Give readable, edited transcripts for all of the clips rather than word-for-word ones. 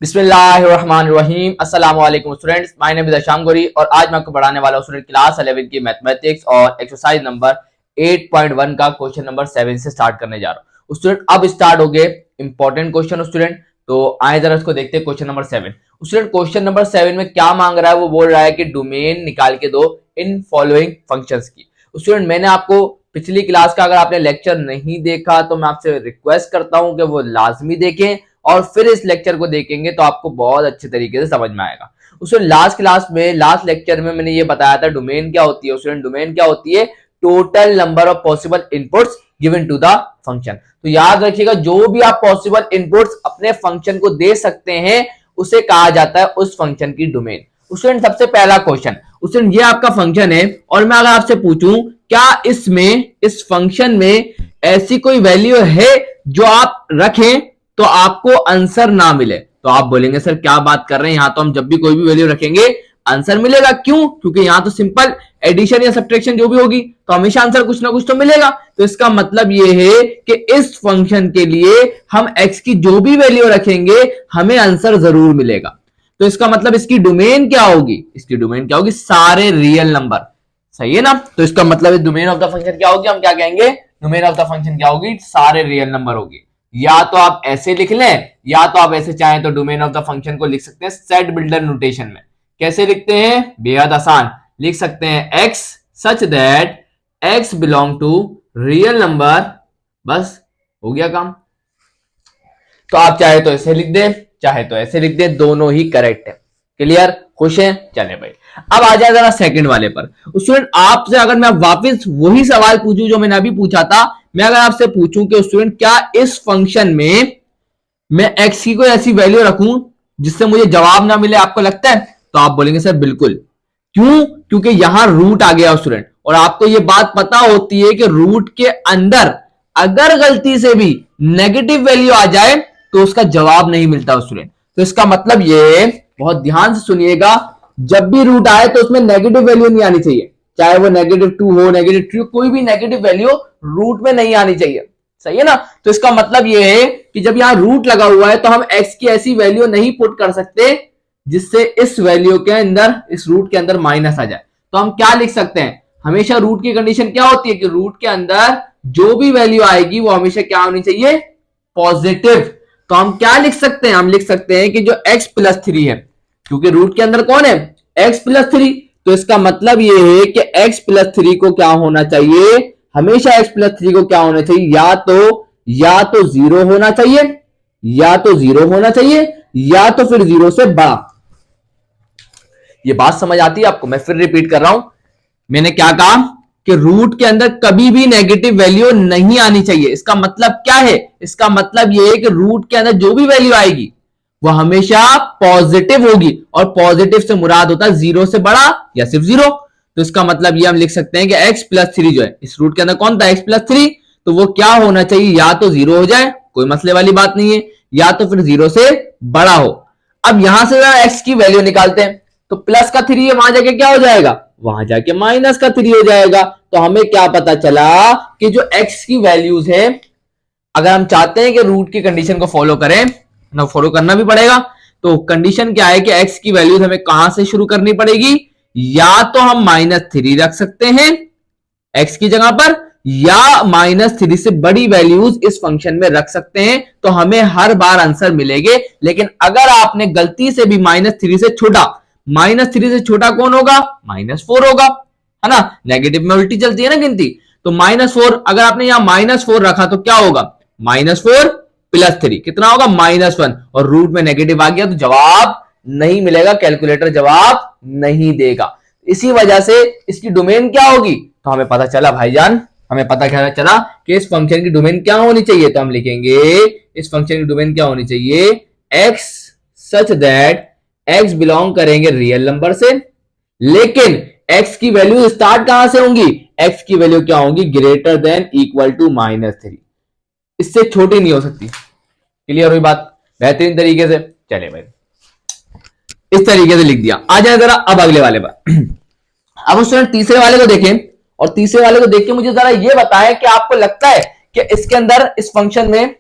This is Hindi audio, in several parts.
बिस्मिल्लाहिर्रहमानिर्रहीम। अस्सलाम वालेकुम स्टूडेंट्स, माय नेम इज अशाम गोरी और आज मैं आपको पढ़ाने वाला हूँ स्टूडेंट क्लास 11 की मैथमेटिक्स और एक्सरसाइज नंबर 8.1 का क्वेश्चन नंबर 7 से स्टार्ट करने जा रहा हूँ स्टूडेंट। अब स्टार्ट हो गए इंपॉर्टेंट क्वेश्चन स्टूडेंट, तो आए जरा इसको देखते हैं। Question number 7 student, question number 7 में क्या मांग रहा है? वो बोल रहा है कि डोमेन निकाल के दो इन फॉलोइंग फंक्शंस की। स्टूडेंट मैंने आपको पिछली क्लास का अगर आपने लेक्चर नहीं देखा तो मैं आपसे रिक्वेस्ट करता हूं कि वो लाजमी देखें और फिर इस लेक्चर को देखेंगे तो आपको बहुत अच्छे तरीके से समझ में आएगा। उसमें लास्ट लेक्चर में मैंने ये बताया था डोमेन क्या होती है। स्टूडेंट डोमेन क्या होती है? Total number of possible inputs given to the function. तो याद रखिएगा, जो भी आप पॉसिबल इनपुट्स अपने फंक्शन को दे सकते हैं उसे कहा जाता है उस फंक्शन की डोमेन। स्टूडेंट सबसे पहला क्वेश्चन, स्टूडेंट ये आपका फंक्शन है और मैं अगर आपसे पूछूं क्या इस फंक्शन में ऐसी कोई वैल्यू है जो आप रखें तो आपको आंसर ना मिले, तो आप बोलेंगे सर क्या बात कर रहे हैं, यहां तो हम जब भी कोई भी वैल्यू रखेंगे आंसर मिलेगा। क्यों? क्योंकि यहां तो सिंपल एडिशन या सब्ट्रैक्शन जो भी होगी तो हमेशा आंसर कुछ ना कुछ तो मिलेगा। तो इसका मतलब ये है कि इस फंक्शन के लिए हम x की जो भी वैल्यू रखेंगे हमें आंसर जरूर मिलेगा। तो इसका मतलब इसकी डोमेन क्या होगी? इसकी डोमेन क्या होगी? सारे रियल नंबर। सही है ना? तो इसका मतलब डोमेन ऑफ द फंक्शन क्या होगी? हम क्या कहेंगे? डोमेन ऑफ द फंक्शन क्या होगी? सारे रियल नंबर होगी। या तो आप ऐसे लिख लें या तो आप ऐसे चाहें तो डोमेन ऑफ द फंक्शन को लिख सकते हैं सेट बिल्डर नोटेशन में। कैसे लिखते हैं? बेहद आसान, लिख सकते हैं x such that x belong to real number, बस हो गया काम। तो आप चाहे तो ऐसे लिख दें चाहे तो ऐसे लिख दें, दोनों ही करेक्ट है। क्लियर? खुश हैं? चले भाई, अब आ जाए जरा सेकंड वाले पर। स्टूडेंट आपसे अगर मैं वापस वही सवाल पूछूं जो मैंने अभी पूछा था, मैं अगर आपसे पूछूं कि स्टूडेंट क्या इस फंक्शन में मैं x की कोई ऐसी वैल्यू रखूं जिससे मुझे जवाब ना मिले, आपको लगता है? तो आप बोलेंगे सर बिल्कुल। क्यों? क्योंकि यहां रूट आ गया स्टूडेंट, और आपको यह बात पता होती है कि रूट के अंदर अगर गलती से भी नेगेटिव वैल्यू आ जाए तो उसका जवाब नहीं मिलता स्टूडेंट। तो इसका मतलब ये, बहुत ध्यान से सुनिएगा, जब भी रूट आए तो उसमें नेगेटिव वैल्यू नहीं आनी चाहिए, चाहे वो -2 हो -3 हो, कोई भी नेगेटिव वैल्यू रूट में नहीं आनी चाहिए। सही है ना? तो इसका मतलब यह है कि जब यहां रूट लगा हुआ है तो हम x की ऐसी वैल्यू नहीं पुट कर सकते जिससे इस वैल्यू के अंदर, इस रूट के अंदर माइनस आ जाए। तो हम क्या लिख सकते हैं? हमेशा रूट की कंडीशन क्या होती है कि रूट के अंदर जो भी वैल्यू आएगी वो हमेशा क्या होनी चाहिए? पॉजिटिव। तो हम क्या लिख सकते हैं? हम लिख सकते हैं कि जो x+3 है, क्योंकि रूट के अंदर कौन है? x+3। तो इसका मतलब यह है कि x+3 को क्या होना चाहिए? हमेशा x+3 को क्या होना चाहिए? या तो 0 होना चाहिए, या तो 0 होना चाहिए, या तो फिर 0 से बड़ा। ये बात समझ आती है आपको? मैं फिर रिपीट कर रहा हूं, मैंने क्या कहा कि रूट के अंदर कभी भी नेगेटिव वैल्यू नहीं आनी चाहिए। इसका मतलब क्या है? इसका मतलब यह है कि रूट के अंदर जो भी वैल्यू आएगी वो हमेशा पॉजिटिव होगी, और पॉजिटिव से मुराद होता है 0 से बड़ा या सिर्फ 0। तो इसका मतलब ये हम लिख सकते हैं कि x+3 जो है, इस रूट के अंदर कौन था? x+3, तो वो क्या होना चाहिए? या तो 0 हो जाए, कोई मसले वाली बात नहीं है, या तो फिर 0 से बड़ा हो। अब यहां से x की वैल्यू निकालते हैं, तो प्लस का 3 है, वहां जाके क्या हो जाएगा? वहां जाके माइनस का 3 हो जाएगा। तो हमें क्या पता चला कि जो x की वैल्यूज है, अगर हम चाहते हैं कि रूट की कंडीशन को फॉलो करें, ना फॉलो करना भी पड़ेगा, तो कंडीशन क्या है कि x की वैल्यूज हमें कहां से शुरू करनी पड़ेगी? या तो हम -3 रख सकते हैं x की जगह पर, या -3 से बड़ी वैल्यूज इस फंक्शन में रख सकते हैं, तो हमें हर बार आंसर मिलेंगे। लेकिन अगर आपने गलती से भी -3 से छोटा, -3 से छोटा कौन होगा? -4 होगा, है ना? नेगेटिव में उल्टी चलती है ना गिनती। तो -4, अगर आपने यहां -4 रखा तो क्या होगा? -4 + 3 कितना होगा? -1। और रूट में नेगेटिव आ गया तो जवाब नहीं मिलेगा, कैलकुलेटर जवाब नहीं देगा। इसी वजह से इसकी डोमेन क्या होगी? तो हमें पता चला भाईजान, हमें पता क्या चला कि इस फंक्शन की डोमेन क्या होनी चाहिए। तो हम लिखेंगे इस फंक्शन की डोमेन क्या होनी चाहिए? x such that x belong करेंगे रियल नंबर से, लेकिन x की वैल्यू स्टार्ट कहां से होंगी? x की वैल्यू क्या होंगी? ग्रेटर देन इक्वल टू -3, इससे छोटी नहीं हो सकती। क्लियर हुई बात? बेहतरीन तरीके से। चले भाई, इस तरीके से लिख दिया। आ जाए जरा अब अगले वाले पर। अब स्टूडेंट तीसरे वाले को देखें, और तीसरे वाले को देख के मुझे जरा ये बताएं कि आपको लगता है कि इसके अंदर, इस फंक्शन में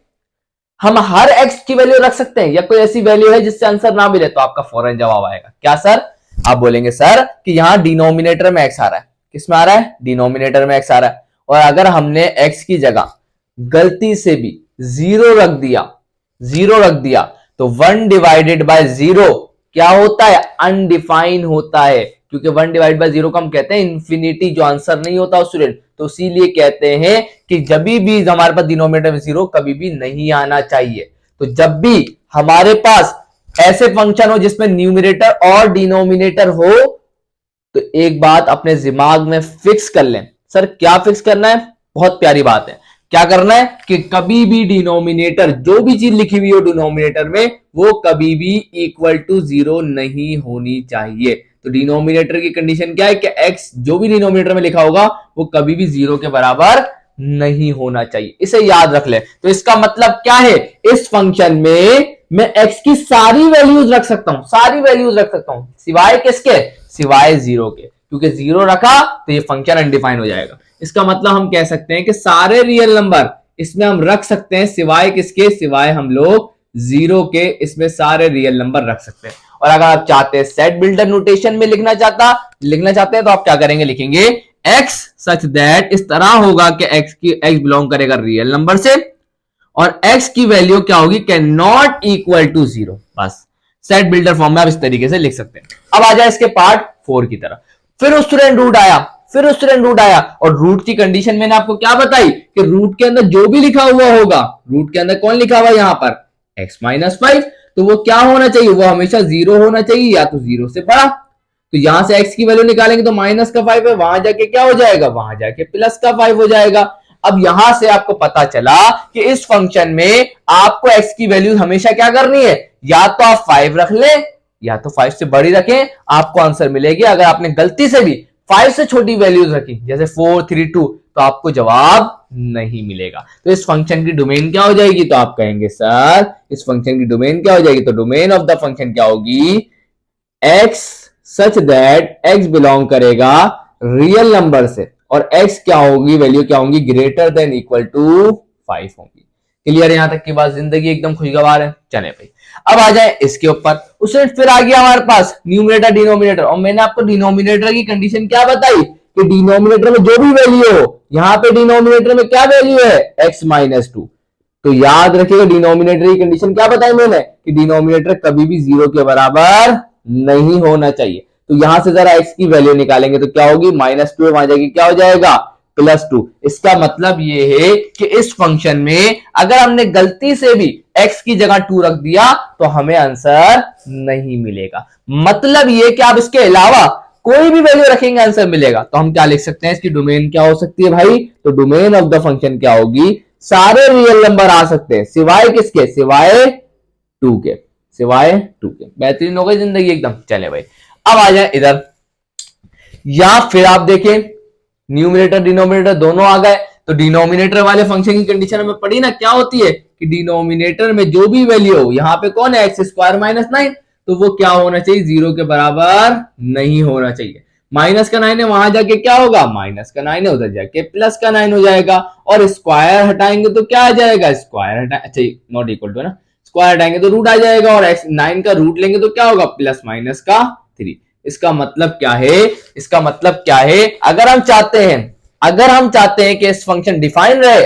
हम हर एक्स की वैल्यू रख सकते हैं या कोई ऐसी वैल्यू है जिससे आंसर ना मिले? तो आपका फौरन जवाब आएगा क्या सर? आप बोलेंगे सर कि यहां डिनोमिनेटर में एक्स आ रहा है। किसमें आ रहा है? डिनोमिनेटर में एक्स आ रहा है। और अगर हमने एक्स की जगह गलती से भी जीरो रख दिया तो 1/0 क्या होता है? अनडिफाइन होता है, क्योंकि 1/0 को हम कहते हैं इंफिनिटी, जो आंसर नहीं होता स्टूडेंट। तो इसीलिए कहते हैं कि जब भी हमारे पास डिनोमिनेटर में जीरो कभी भी नहीं आना चाहिए। तो जब भी हमारे पास ऐसे फंक्शन हो जिसमें न्यूमिनेटर और डिनोमिनेटर हो, तो एक बात अपने दिमाग में फिक्स कर लें। सर क्या फिक्स करना है? बहुत प्यारी बात है। क्या करना है कि कभी भी डिनोमिनेटर, जो भी चीज लिखी हुई हो डिनोमिनेटर में, वो कभी भी इक्वल टू जीरो नहीं होनी चाहिए। तो डिनोमिनेटर की कंडीशन क्या है कि एक्स जो भी डिनोमिनेटर में लिखा होगा वो कभी भी जीरो के बराबर नहीं होना चाहिए। इसे याद रख ले। तो इसका मतलब क्या है? इस फंक्शन में मैं एक्स की सारी वैल्यूज रख सकता हूं, सारी वैल्यूज रख सकता हूं, सिवाय किसके? सिवाय जीरो के, क्योंकि जीरो रखा तो ये फंक्शन अनडिफाइन हो जाएगा। इसका मतलब हम कह सकते हैं कि सारे रियल नंबर इसमें हम रख सकते हैं, सिवाय किसके? सिवाय हम लोग जीरो के, इसमें सारे रियल नंबर रख सकते हैं। और अगर आप चाहते हैं सेट बिल्डर नोटेशन में लिखना चाहते हैं तो आप क्या करेंगे? लिखेंगे एक्स सच दैट, इस तरह होगा कि एक्स बिलोंग करेगा रियल नंबर से और एक्स की वैल्यू क्या होगी? Can not equal to zero. बस सेट बिल्डर फॉर्म में आप इस तरीके से लिख सकते हैं। अब आ जाए इसके पार्ट 4 की तरफ। फिर स्टूडेंट रूट आया और रूट की कंडीशन मैंने आपको क्या बताई कि रूट के अंदर जो भी लिखा हुआ होगा, रूट के अंदर कौन लिखा हुआ यहां पर? x-5, तो वो क्या होना चाहिए? वो हमेशा जीरो होना चाहिए या तो जीरो से बड़ा। तो यहां से x की वैल्यू निकालेंगे तो -5 है, वहां जाके क्या हो जाएगा? वहां जाके +5 हो जाएगा। अब यहां से आपको पता चला कि इस फंक्शन में आपको x की वैल्यू हमेशा क्या करनी है? या तो आप 5 रख लें या तो 5 से बड़ी रखें, आपको आंसर मिलेगी। अगर आपने गलती से भी 5 से छोटी वैल्यूज रखी जैसे 4, 3, 2, तो आपको जवाब नहीं मिलेगा। तो इस फंक्शन की डोमेन क्या हो जाएगी? तो आप कहेंगे सर इस फंक्शन की डोमेन क्या हो जाएगी? तो डोमेन ऑफ द फंक्शन क्या होगी? x such that x belong करेगा रियल नंबर से और x क्या होगी? वैल्यू क्या होगी? ग्रेटर देन इक्वल टू 5 होगी। क्लियर? यहां तक की बात, जिंदगी एकदम खुशगवार है। चले भाई, अब आ जाए इसके ऊपर। उसमें फिर आ गया हमारे पास न्यूमरेटर डिनोमिनेटर, और मैंने आपको डिनोमिनेटर की कंडीशन क्या बताई कि डिनोमिनेटर में जो भी वैल्यू हो, यहां पे डिनोमिनेटर में क्या वैल्यू है? x-2। तो याद रखिएगा डिनोमिनेटर की कंडीशन क्या बताई मैंने कि डिनोमिनेटर कभी भी जीरो के बराबर नहीं होना चाहिए। तो यहां से जरा x की वैल्यू निकालेंगे तो क्या होगी? -2, वहां जाके क्या हो जाएगा? +2। इसका मतलब ये है कि इस फंक्शन में अगर हमने गलती से भी x की जगह 2 रख दिया तो हमें आंसर नहीं मिलेगा। मतलब ये कि आप इसके अलावा कोई भी वैल्यू रखेंगे आंसर मिलेगा। तो हम क्या लिख सकते हैं? इसकी डोमेन क्या हो सकती है भाई? तो डोमेन ऑफ द फंक्शन क्या होगी? सारे रियल नंबर आ सकते हैं, सिवाय किसके? सिवाय 2 के, सिवाय 2 के। बेहतरीन हो गई जिंदगी एकदम। चले भाई, अब आ जाए इधर। या फिर आप देखें न्यूमिनेटर डिनोमिनेटर दोनों आ गए, तो डिनोमिनेटर वाले फंक्शन की कंडीशन हमें पड़ी ना, क्या होती है कि डिनोमिनेटर में जो भी वैल्यू हो, यहां पे कौन है? x² - 9, तो वो क्या होना चाहिए? जीरो के बराबर नहीं होना चाहिए। -9 है, वहां जाके क्या होगा? -9 है, उधर जाके +9 हो जाएगा। और स्क्वायर हटाएंगे तो क्या आ जाएगा? स्क्वायर हटा, अच्छा नॉट इक्वल टू है ना, स्क्वायर हटाएंगे तो रूट आ जाएगा और x9 का रूट लेंगे तो क्या होगा? +-3। इसका मतलब क्या है? इसका मतलब क्या है? अगर हम चाहते हैं कि इस फंक्शन डिफाइन रहे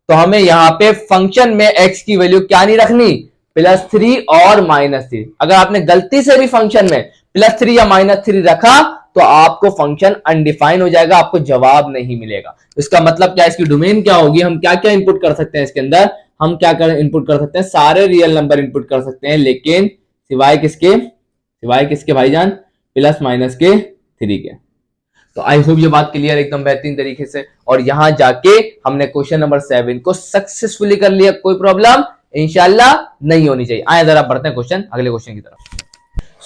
तो हमें यहां पे फंक्शन में x की वैल्यू क्या नहीं रखनी? +3 और -3। अगर आपने गलती से भी फंक्शन में +3 या -3 रखा तो आपको फंक्शन अनडिफाइन हो जाएगा, आपको जवाब नहीं मिलेगा। इसका मतलब क्या? इसकी डोमेन क्या होगी? हम क्या क्या इंपुट कर सकते हैं इसके अंदर? हम क्या कर इनपुट कर सकते हैं? सारे रियल नंबर इंपुट कर सकते हैं, लेकिन सिवाय किसके? सिवाय किसके भाईजान? +-3 के। तो आई होप ये बात क्लियर एकदम बेहतरीन तरीके से। और यहां जाके हमने क्वेश्चन नंबर 7 को सक्सेसफुली कर लिया। कोई प्रॉब्लम इंशाल्लाह नहीं होनी चाहिए। आए जरा बढ़ते हैं अगले क्वेश्चन की तरफ।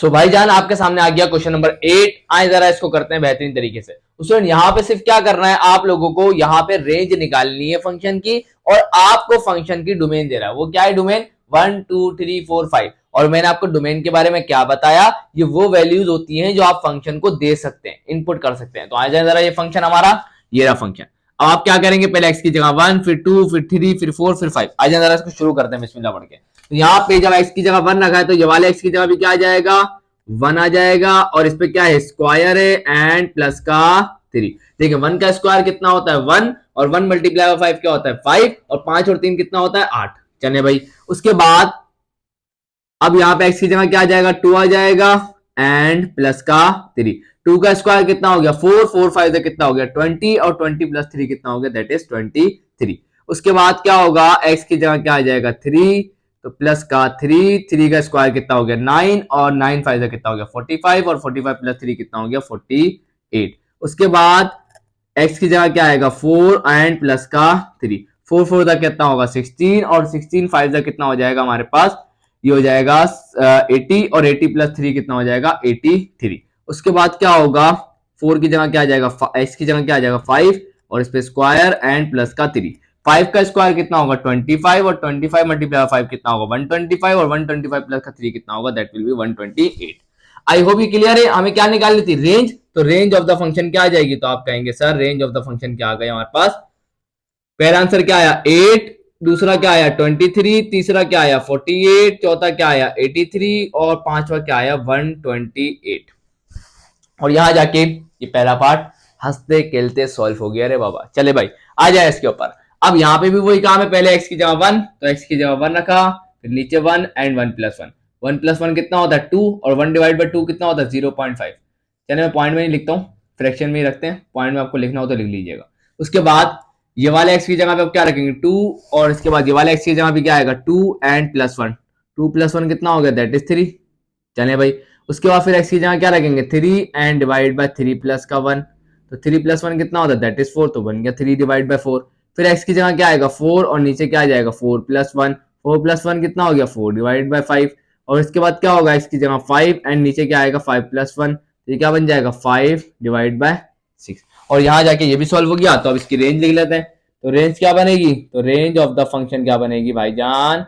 सो भाईजान आपके सामने आ गया क्वेश्चन नंबर 8। आए जरा इसको करते हैं बेहतरीन तरीके से। उसमें यहां पे सिर्फ क्या करना है, आप लोगों को यहां पे रेंज निकालनी है फंक्शन की, और आपको फंक्शन की डोमेन दे रहा है। वो क्या है डोमेन? 1, 2, 3, 4, 5। और मैंने आपको डोमेन के बारे में क्या बताया? ये वो वैल्यूज होती हैं जो आप फंक्शन को दे सकते हैं, इनपुट कर सकते हैं। तो आ जाए जरा ये फंक्शन हमारा, ये रहा फंक्शन। अब आप क्या करेंगे, पहले x की जगह 1, फिर 2, फिर 3, फिर 4, फिर 5। आज जरा इसको शुरू करते हैं बिस्मिल्लाह पढ़ के। तो यहाँ पे जब x की जगह 1 रखा है तो ये वाले x की जगह भी क्या आ जाएगा, 1 आ जाएगा, और इस पे क्या है, स्क्वायर है एंड प्लस का 3। देखिए 1 का स्क्वायर कितना होता है 1, और 1 मल्टीप्लाई बाय 5 क्या होता है 5, और 5 और 3 कितना होता है 8। चलिए भाई, उसके बाद अब यहाँ पे x की जगह क्या आ जाएगा, 2 आ जाएगा एंड प्लस का 3। 2 का स्क्वायर कितना हो गया 4, 4 5 से कितना हो गया 20, और 20 प्लस 3 कितना हो गया, दैट इज 23। उसके बाद क्या होगा, x की जगह क्या आ जाएगा 3, तो प्लस का 3, 3 का स्क्वायर कितना हो गया 9, और 9 5 से कितना हो गया 45, और 45 प्लस 3 कितना हो गया 48। उसके बाद x की जगह क्या आएगा 4 एंड प्लस का 3, 4 4 तक कितना होगा 16, और 16 5 तक कितना हो जाएगा हमारे पास, ये हो जाएगा 80, और 80 प्लस 3 कितना हो जाएगा 83। उसके बाद क्या होगा, 4 की जगह क्या आ जाएगा, x की जगह क्या आ जाएगा 5, और इस पे स्क्वायर एंड प्लस का 3। 5 का स्क्वायर कितना होगा 25, और 25 मल्टीप्लाई 5 कितना होगा 125, और 125 प्लस का 3 कितना होगा, that will be 128। I hope ये क्लियर है। हमें क्या निकालनी थी, रेंज। तो रेंज ऑफ द फंक्शन क्या आ जाएगी, तो आप कहेंगे sir range of the function क्या आ गया हमारे पास। पहला आंसर क्या आया 8, दूसरा क्या आया 23, तीसरा क्या आया 48, चौथा क्या आया 83, और पांचवा क्या आया 128। और यहां जाके ये पहला पार्ट हंसते खेलते सॉल्व हो गया। अरे बाबा, चले भाई आ जाए इसके ऊपर। अब यहाँ पे भी वही काम है, पहले x की जगह 1, तो x की जगह 1 रखा, फिर नीचे 1 एंड 1 प्लस 1। 1 प्लस 1 कितना होता है 2, और 1 डिवाइड बाई 2 कितना होता है 0.5। चलिए मैं पॉइंट में नहीं लिखता हूँ, फ्रैक्शन में ही रखते हैं, पॉइंट में आपको लिखना हो तो लिख लीजिएगा। उसके बाद ये वाले x की जगह पे आप क्या रखेंगे 2, और इसके बाद ये वाले x की जगह भी क्या आएगा 2 एंड प्लस 1। 2 प्लस 1 कितना हो गया, दैट इज 3। चलिए भाई, उसके बाद फिर x की जगह क्या रखेंगे 3 एंड डिवाइड बाय 3 प्लस का 1। तो 3 प्लस 1 कितना होता है, दैट इज 4, तो बन गया 3 डिवाइड बाय 4। फिर x की जगह क्या आएगा 4, और नीचे क्या आ जाएगा 4 प्लस 1। 4 प्लस 1 कितना हो गया 4 डिवाइड बाय 5। और इसके बाद क्या होगा, x की जगह 5 एंड नीचे क्या आएगा 5 प्लस 1, तो ये क्या बन जाएगा 5 डिवाइड बाय 6। और यहां जाके ये भी सॉल्व हो गया। तो अब इसकी रेंज लिख लेते हैं। तो रेंज क्या बनेगी, तो रेंज ऑफ द फंक्शन क्या बनेगी भाईजान।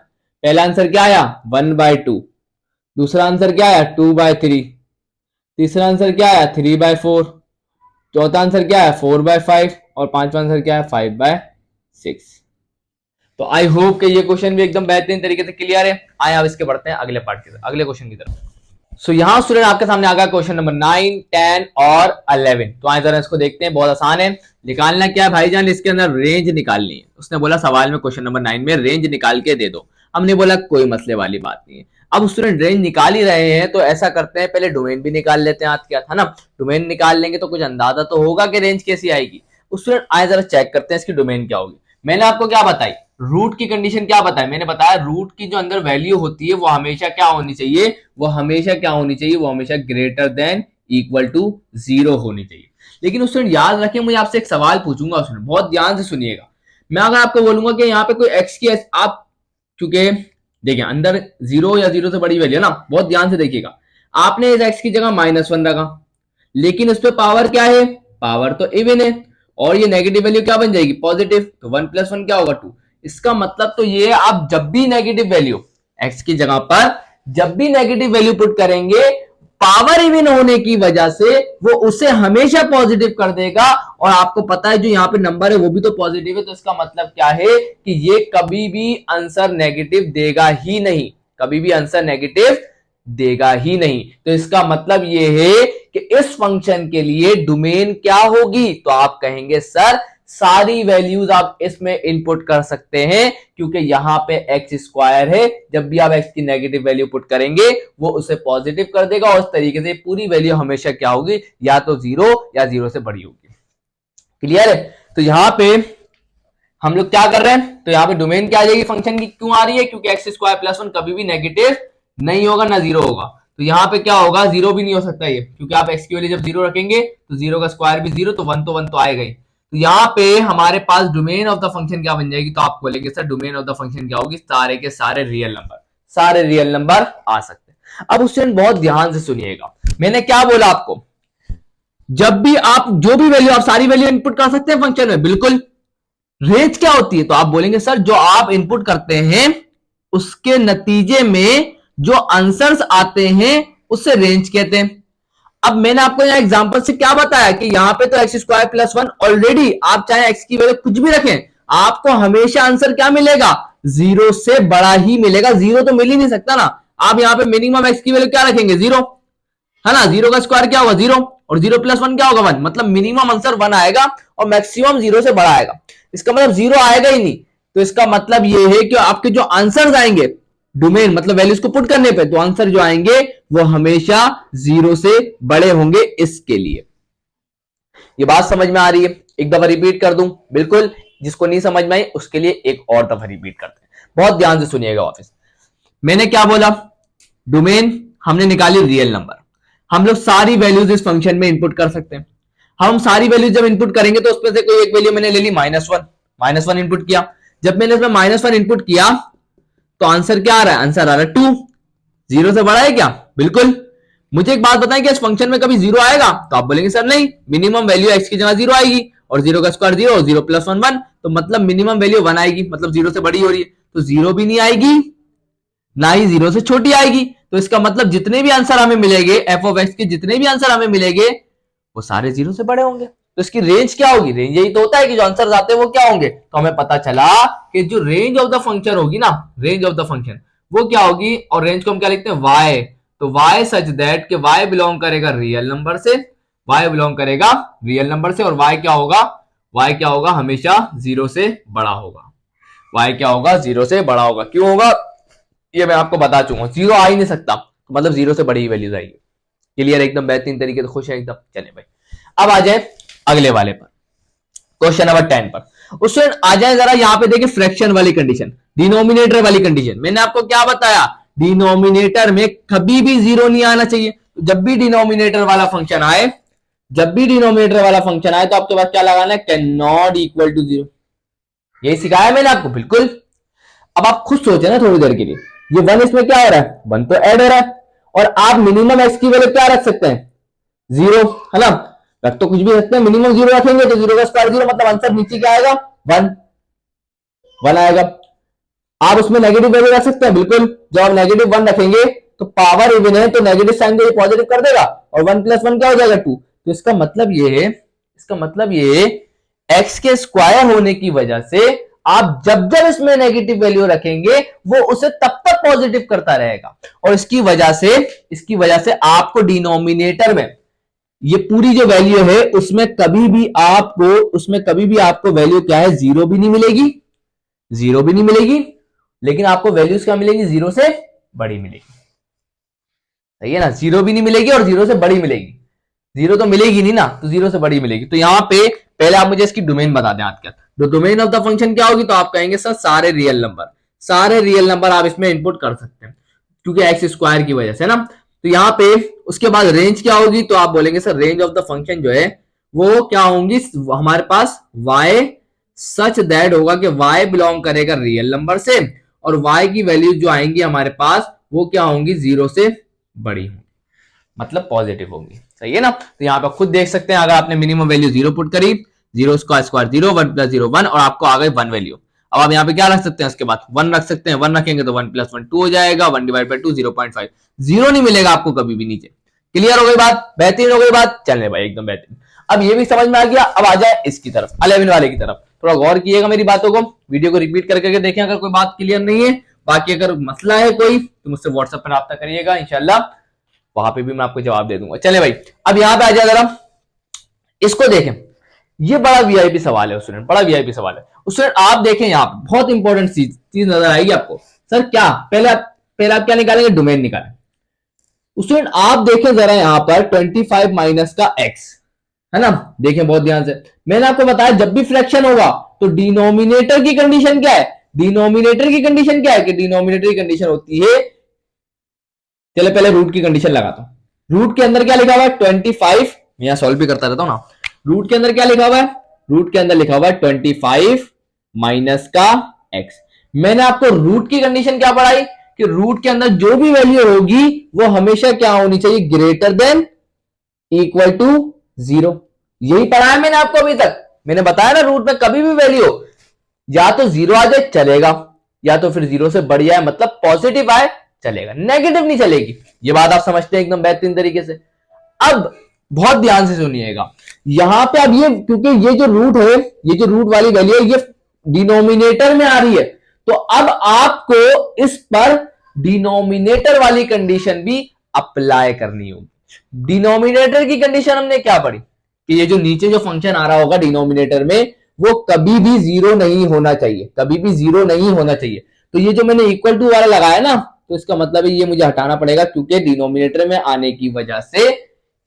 पहला आंसर क्या आया 1/2, दूसरा आंसर क्या आया 2/3, तीसरा आंसर क्या आया 3/4, चौथा आंसर क्या है 4/5, और पांचवा आंसर क्या है 5/6। तो आई होप कि ये क्वेश्चन भी एकदम बेहतरीन तरीके से क्लियर है। आए अब इसके बढ़ते हैं अगले पार्ट की तरफ, अगले क्वेश्चन की तरफ। सो यहाँ स्टूडेंट आपके सामने आ गया क्वेश्चन नंबर 9, 10 और 11। तो आए जरा इसको देखते हैं, बहुत आसान है। निकालना क्या है भाईजान, इसके अंदर रेंज निकालनी है। उसने बोला सवाल में क्वेश्चन नंबर 9 में रेंज निकाल के दे दो। हमने बोला कोई मसले वाली बात नहीं है। अब स्टूडेंट रेंज निकाल ही रहे हैं तो ऐसा करते हैं, पहले डोमेन भी निकाल लेते हैं हाथ के हाथ, है ना। डोमेन निकाल लेंगे तो कुछ अंदाजा तो होगा कि रेंज कैसी आएगी। स्टूडेंट आए जरा चेक करते हैं इसकी डोमेन क्या होगी। मैंने आपको क्या बताई, रूट की कंडीशन क्या बताई, मैंने बताया रूट की जो अंदर वैल्यू होती है वो हमेशा क्या होनी चाहिए, वो हमेशा क्या होनी चाहिए, वो हमेशा ग्रेटर देन इक्वल टू 0 होनी चाहिए। लेकिन उस याद रखें, मुझे आपसे एक सवाल पूछूंगा, उसमें बहुत ध्यान से सुनिएगा। मैं अगर आपको बोलूंगा कि यहाँ पे कोई एक्स की आप, चूंकि देखिए अंदर 0 या 0 से बड़ी वैल्यू है ना, बहुत ध्यान से देखिएगा। आपने इस एक्स की जगह -1 रखा, लेकिन उस पर पावर क्या है, पावर तो इवन है, और ये नेगेटिव वैल्यू क्या बन जाएगी पॉजिटिव, तो 1 + 1 क्या होगा 2। इसका मतलब तो ये आप जब भी नेगेटिव वैल्यू एक्स की जगह पर जब भी नेगेटिव वैल्यू पुट करेंगे, पावर इवन होने की वजह से वो उसे हमेशा पॉजिटिव कर देगा। और आपको पता है जो यहाँ पे नंबर है वो भी तो पॉजिटिव है, तो इसका मतलब क्या है कि ये कभी भी आंसर नेगेटिव देगा ही नहीं, कभी भी आंसर नेगेटिव देगा ही नहीं। तो इसका मतलब ये है कि इस फंक्शन के लिए डोमेन क्या होगी, तो आप कहेंगे सर सारी वैल्यूज आप इसमें इनपुट कर सकते हैं, क्योंकि यहां पे एक्स स्क्वायर है, जब भी आप एक्स की नेगेटिव वैल्यू पुट करेंगे वो उसे पॉजिटिव कर देगा, और उस तरीके से पूरी वैल्यू हमेशा क्या होगी, या तो 0 या 0 से बड़ी होगी। क्लियर है। तो यहां पे हम लोग क्या कर रहे हैं, तो यहाँ पे डोमेन क्या आ जाएगी फंक्शन की, क्यों आ रही है, क्योंकि एक्स स्क्वायर प्लस 1 कभी भी नेगेटिव नहीं होगा, ना 0 होगा। तो यहाँ पे क्या होगा 0 भी नहीं हो सकता ये, क्योंकि आप एक्स की वैल्यू जब 0 रखेंगे तो 0 का स्क्वायर भी 0, तो 1 तो आएगा ही। तो यहाँ पे हमारे पास डोमेन ऑफ द फंक्शन क्या बन जाएगी, तो आप बोलेंगे sir domain of the function क्या होगी, सारे के सारे रियल नंबर, सारे रियल नंबर आ सकते हैं। अब उस बहुत ध्यान से सुनिएगा, मैंने क्या बोला आपको, जब भी आप जो भी वैल्यू, आप सारी वैल्यू इनपुट कर सकते हैं फंक्शन में, बिल्कुल। रेंज क्या होती है, तो आप बोलेंगे सर जो आप इनपुट करते हैं उसके नतीजे में जो आंसर्स आते हैं उससे रेंज कहते हैं। अब मैंने आपको यहाँ एग्जांपल से क्या बताया कि यहाँ पे तो x square plus one already, आप चाहे एक्स की वैल्यू कुछ भी रखें, आपको हमेशा आंसर क्या मिलेगा, जीरो से बड़ा ही मिलेगा। जीरो तो मिल ही नहीं सकता ना। आप यहाँ पे मिनिमम एक्स की वैल्यू क्या रखेंगे, जीरो, है ना। जीरो का स्क्वायर क्या होगा, जीरो, और जीरो प्लस वन क्या होगा, वन। मतलब मिनिमम आंसर वन आएगा और मैक्सिमम जीरो से बड़ा आएगा। इसका मतलब जीरो आएगा ही नहीं। तो इसका मतलब ये है कि आपके जो आंसर्स आएंगे डोमेन मतलब वैल्यूज को पुट करने पे, तो आंसर जो आएंगे वो हमेशा जीरो से बड़े होंगे इसके लिए। ये बात समझ में आ रही है? एक दफा रिपीट कर दूं, बिल्कुल जिसको नहीं समझ में आई उसके लिए एक और दफा रिपीट करते हैं, बहुत ध्यान से सुनिएगा वापस। मैंने क्या बोला, डोमेन हमने निकाली रियल नंबर, हम लोग सारी वैल्यूज इस फंक्शन में इनपुट कर सकते हैं। हम सारी वैल्यूज जब इनपुट करेंगे तो उसमें से कोई एक वैल्यू मैंने ले ली माइनस वन इनपुट किया। जब मैंने इसमें माइनस वन इनपुट किया तो आंसर क्या आ रहा है, आंसर आ रहा है टू। जीरो से बड़ा है क्या, बिल्कुल। मुझे एक बात बताएं कि इस फंक्शन में कभी जीरो आएगा, तो आप बोलेंगे सर नहीं, मिनिमम वैल्यू एक्स की जगह जीरो आएगी, और जीरो का square zero, zero plus one one, तो मतलब मिनिमम वैल्यू वन आएगी, मतलब जीरो से बड़ी हो रही है, तो जीरो भी नहीं आएगी ना ही जीरो से छोटी आएगी। तो इसका मतलब जितने भी आंसर हमें मिलेंगे एफ ऑफ एक्स के, जितने भी आंसर हमें मिलेंगे वो सारे जीरो से बड़े होंगे। तो इसकी रेंज क्या होगी, रेंज यही तो होता है कि जो आंसर आते हैं वो क्या होंगे। तो हमें पता चला कि जो रेंज ऑफ द फंक्शन होगी ना, रेंज ऑफ द फंक्शन वो क्या होगी, और रेंज को हम क्या लिखते हैं, वाई। तो वाई सच दैट कि वाई बिलोंग करेगा रियल नंबर से, वाई बिलोंग करेगा रियल नंबर से, और वाई क्या होगा, वाई क्या होगा, हमेशा जीरो से बड़ा होगा। वाई क्या होगा, जीरो से बड़ा होगा। क्यों होगा ये मैं आपको बता चुका हूं, जीरो आ ही नहीं सकता, तो मतलब जीरो से बड़ी ही वैल्यूज आएगी। क्लियर, एकदम बेहतरीन तरीके से, खुश है एकदम। चले भाई अब आ जाए अगले वाले पर, क्वेश्चन नंबर 10 पर। उससे आ जाए जरा यहाँ पे देखिए फ्रैक्शन वाली कंडीशन, डिनोमिनेटर वाली कंडीशन। मैंने आपको क्या बताया, डिनोमिनेटर में कभी भी जीरो नहीं आना चाहिए। जब भी डिनोमिनेटर वाला फंक्शन आए, जब भी डिनोमिनेटर वाला फंक्शन आए तो आपके पास क्या लगाना है, can not equal to zero. यही सिखाया मैंने आपको, बिल्कुल। अब आप खुद सोचे ना थोड़ी देर के लिए, ये वन इसमें क्या हो रहा है, वन तो ऐड हो रहा है, और आप मिनिमम एक्स की वैल्यू क्या रख सकते हैं, जीरो, है ना। रख तो कुछ भी सकते हैं, मिनिमम जीरो रखेंगे तो जीरो का स्क्वायर जीरो, मतलब आंसर नीचे क्या आएगा, वन, वन आएगा। आप उसमें नेगेटिव वैल्यू रख सकते हैं, बिल्कुल। जब आप नेगेटिव वन रखेंगे तो पावर इवन है तो नेगेटिव साइन को पॉजिटिव कर देगा, और वन प्लस वन क्या हो जाएगा, टू। तो इसका मतलब ये है, इसका मतलब ये एक्स के स्क्वायर होने की वजह से आप जब जब इसमें नेगेटिव वैल्यू रखेंगे वो उसे तब तक पॉजिटिव करता रहेगा, और इसकी वजह से आपको डिनोमिनेटर में ये पूरी जो वैल्यू है उसमें कभी भी आपको वैल्यू क्या है, जीरो भी नहीं मिलेगी, जीरो भी नहीं मिलेगी, लेकिन आपको वैल्यूज क्या मिलेगी, जीरो से बड़ी मिलेगी। सही है ना, जीरो भी नहीं मिलेगी और जीरो से बड़ी मिलेगी। जीरो तो मिलेगी नहीं ना, तो जीरो से बड़ी मिलेगी। तो यहां पे पहले आप मुझे इसकी डोमेन बता दें, आज तो डोमेन ऑफ द फंक्शन क्या होगी, तो आप कहेंगे सर सारे रियल नंबर आप इसमें इनपुट कर सकते हैं, क्योंकि एक्स स्क्वायर की वजह से ना। तो यहाँ पे उसके बाद रेंज क्या होगी, तो आप बोलेंगे sir range of the function जो है वो क्या होंगी, हमारे पास y सच दैट होगा कि y बिलोंग करेगा रियल नंबर से, और y की वैल्यू जो आएंगी हमारे पास वो क्या होंगी, जीरो से बड़ी होंगी, मतलब पॉजिटिव होंगी। सही है ना। तो यहाँ पे खुद देख सकते हैं, अगर आपने मिनिमम वैल्यू जीरो पुट करी, जीरो का square zero, one plus zero one, और आपको आ गई वन वैल्यू। अब आप यहाँ पे क्या रख सकते हैं, उसके बाद वन रख सकते हैं, वन रखेंगे तो वन प्लस वन टू हो जाएगा, one divide by two 0.5, zero नहीं मिलेगा आपको कभी भी नीचे। क्लियर हो गई बात, बेहतरीन हो गई बात, चलने भाई एकदम बेहतरीन। अब ये भी समझ में आ गया। अब आ जाए इसकी तरफ, 11 वाले की तरफ। थोड़ा गौर कीजिएगा मेरी बातों को, वीडियो को रिपीट करके देखें अगर कोई बात क्लियर नहीं है। बाकी अगर मसला है कोई तो मुझसे व्हाट्सएप पर रब्ता करिएगा, इंशाल्लाह वहां पे भी मैं आपको जवाब दे दूंगा। चले भाई अब यहां पे आ जाए जरा, इसको देखें। ये बड़ा वीआईपी सवाल है स्टूडेंट, बड़ा वीआईपी सवाल है स्टूडेंट। आप देखें यहाँ पे बहुत इंपॉर्टेंट चीज नजर आएगी आपको। सर क्या, पहले आप क्या निकालेंगे, डोमेन निकालें। स्टूडेंट आप देखें जरा यहाँ पर 25 माइनस का एक्स, है ना। देखें बहुत ध्यान से, मैंने आपको बताया जब भी फ्रैक्शन होगा तो डिनोमिनेटर की कंडीशन क्या है, डिनोमिनेटर की कंडीशन क्या है कि डिनोमिनेटर की कंडीशन होती है, चले पहले रूट की कंडीशन लगाता हूं। रूट के अंदर क्या लिखा हुआ है 25, मैं यहां सॉल्व भी करता रहता हूं ना। रूट के अंदर क्या लिखा हुआ है, रूट के अंदर लिखा हुआ है 25 माइनस का एक्स। मैंने आपको रूट की कंडीशन क्या पढ़ाई कि रूट के अंदर जो भी वैल्यू होगी वो हमेशा क्या होनी चाहिए, greater than equal to zero. यही पढ़ाया मैंने आपको अभी तक। मैंने बताया ना रूट में कभी भी वैल्यू या तो जीरो आ जाए चलेगा, या तो फिर जीरो से बढ़ जाए मतलब पॉजिटिव आए चलेगा, नेगेटिव नहीं चलेगी। ये बात आप समझते हैं एकदम बेहतरीन तरीके से। अब बहुत ध्यान से सुनिएगा, यहां पे अब ये, क्योंकि ये जो रूट है, ये जो रूट वाली वैल्यू है, ये डिनोमिनेटर में आ रही है, तो अब आपको इस पर डिनोमिनेटर वाली कंडीशन भी अप्लाई करनी होगी। डिनोमिनेटर की कंडीशन हमने क्या पढ़ी कि ये जो नीचे जो फंक्शन आ रहा होगा डिनोमिनेटर में, वो कभी भी जीरो नहीं होना चाहिए, कभी भी जीरो नहीं होना चाहिए। तो ये जो मैंने इक्वल टू वाला लगाया ना, तो इसका मतलब है ये मुझे हटाना पड़ेगा, क्योंकि डिनोमिनेटर में आने की वजह से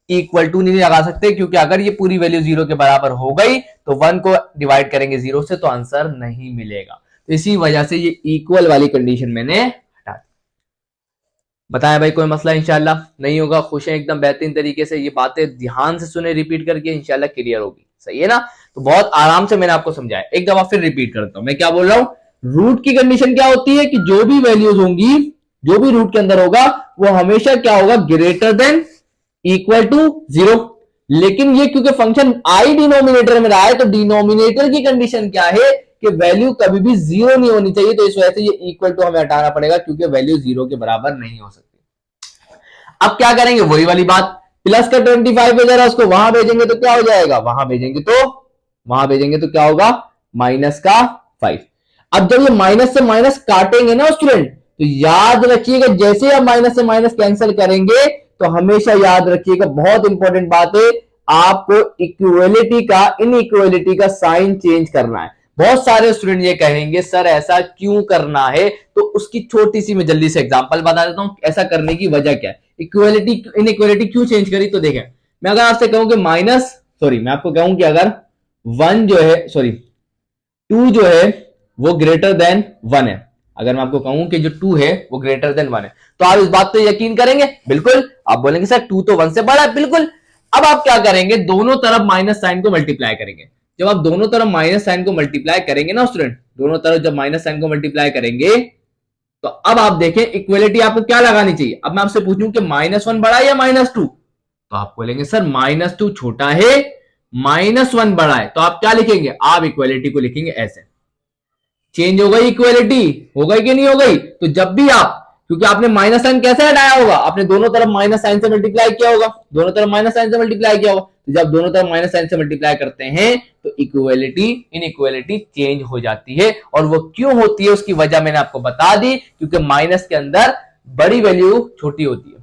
इक्वल टू नहीं लगा सकते, क्योंकि अगर ये पूरी वैल्यू जीरो के बराबर हो गई तो 1 को डिवाइड करेंगे जीरो से तो आंसर नहीं मिलेगा। तो इसी वजह से ये इक्वल वाली कंडीशन मैंने हटा दी। बताया भाई, कोई मसला इंशाल्लाह नहीं होगा, खुश है एकदम बेहतरीन तरीके से। ये बातें ध्यान से सुने, रिपीट करके इंशाल्लाह क्लियर होगी, सही है ना। तो बहुत आराम से मैंने आपको समझाया, एक दफा फिर रिपीट करता हूं। मैं क्या बोल रहा हूं, रूट की कंडीशन क्या होती है कि जो भी वैल्यूज होंगी, जो भी रूट के अंदर होगा, वो हमेशा क्या होगा, greater than equal to zero. लेकिन ये क्योंकि फंक्शन आई डिनोमिनेटर में रहा है, तो डिनोमिनेटर की कंडीशन क्या है कि वैल्यू कभी भी जीरो नहीं होनी चाहिए, तो इस वजह से ये इक्वल टू हमें हटाना पड़ेगा, क्योंकि वैल्यू जीरो के बराबर नहीं हो सकती। अब क्या करेंगे, वही वाली बात, प्लस का 25 है, जरा उसको वहां भेजेंगे तो क्या हो जाएगा, वहां भेजेंगे तो क्या होगा, माइनस का 5। अब जब ये माइनस से माइनस काटेंगे ना स्टूडेंट, तो याद रखिएगा जैसे आप माइनस से माइनस कैंसिल करेंगे, तो हमेशा याद रखिएगा, बहुत इंपॉर्टेंट बात है, आपको इक्वलिटी का इनइक्वलिटी का साइन चेंज करना है। बहुत सारे स्टूडेंट ये कहेंगे सर ऐसा क्यों करना है, तो उसकी छोटी सी मैं जल्दी से एग्जांपल बता देता हूं, ऐसा करने की वजह क्या है, इक्वलिटी इनइक्वलिटी क्यों चेंज करी। तो देखें, मैं अगर आपसे कहूं कि मैं आपको कहूं कि अगर 2 जो है वो ग्रेटर देन 1 है, अगर मैं आपको कहूं कि जो 2 है वो ग्रेटर देन 1 है, तो आप इस बात पे यकीन करेंगे, बिल्कुल। आप बोलेंगे सर 2 तो 1 से बड़ा है, बिल्कुल। अब आप क्या करेंगे, दोनों तरफ माइनस साइन को मल्टीप्लाई करेंगे। जब आप दोनों तरफ माइनस साइन को मल्टीप्लाई करेंगे ना स्टूडेंट, दोनों तरफ जब माइनस साइन को मल्टीप्लाई करेंगे, तो अब आप देखें इक्वलिटी आपको क्या लगानी चाहिए। अब मैं आपसे पूछूं कि -1 बड़ा है या -2, तो आप बोलेंगे सर -2 छोटा है, -1 बड़ा है, तो आप क्या लिखेंगे, आप इक्वलिटी को लिखेंगे ऐसे। चेंज हो गई इक्वलिटी, हो गई कि नहीं हो गई। तो जब भी आप, क्योंकि आपने माइनस साइन कैसे हटाया होगा, आपने दोनों तरफ माइनस साइन से मल्टीप्लाई किया होगा, दोनों तरफ माइनस साइन से मल्टीप्लाई किया होगा, तो जब दोनों तरफ माइनस साइन से मल्टीप्लाई करते हैं तो इक्वलिटी इनइक्वलिटी चेंज हो जाती है। और वो क्यों होती है उसकी वजह मैंने आपको बता दी, क्योंकि माइनस के अंदर बड़ी वैल्यू छोटी होती है।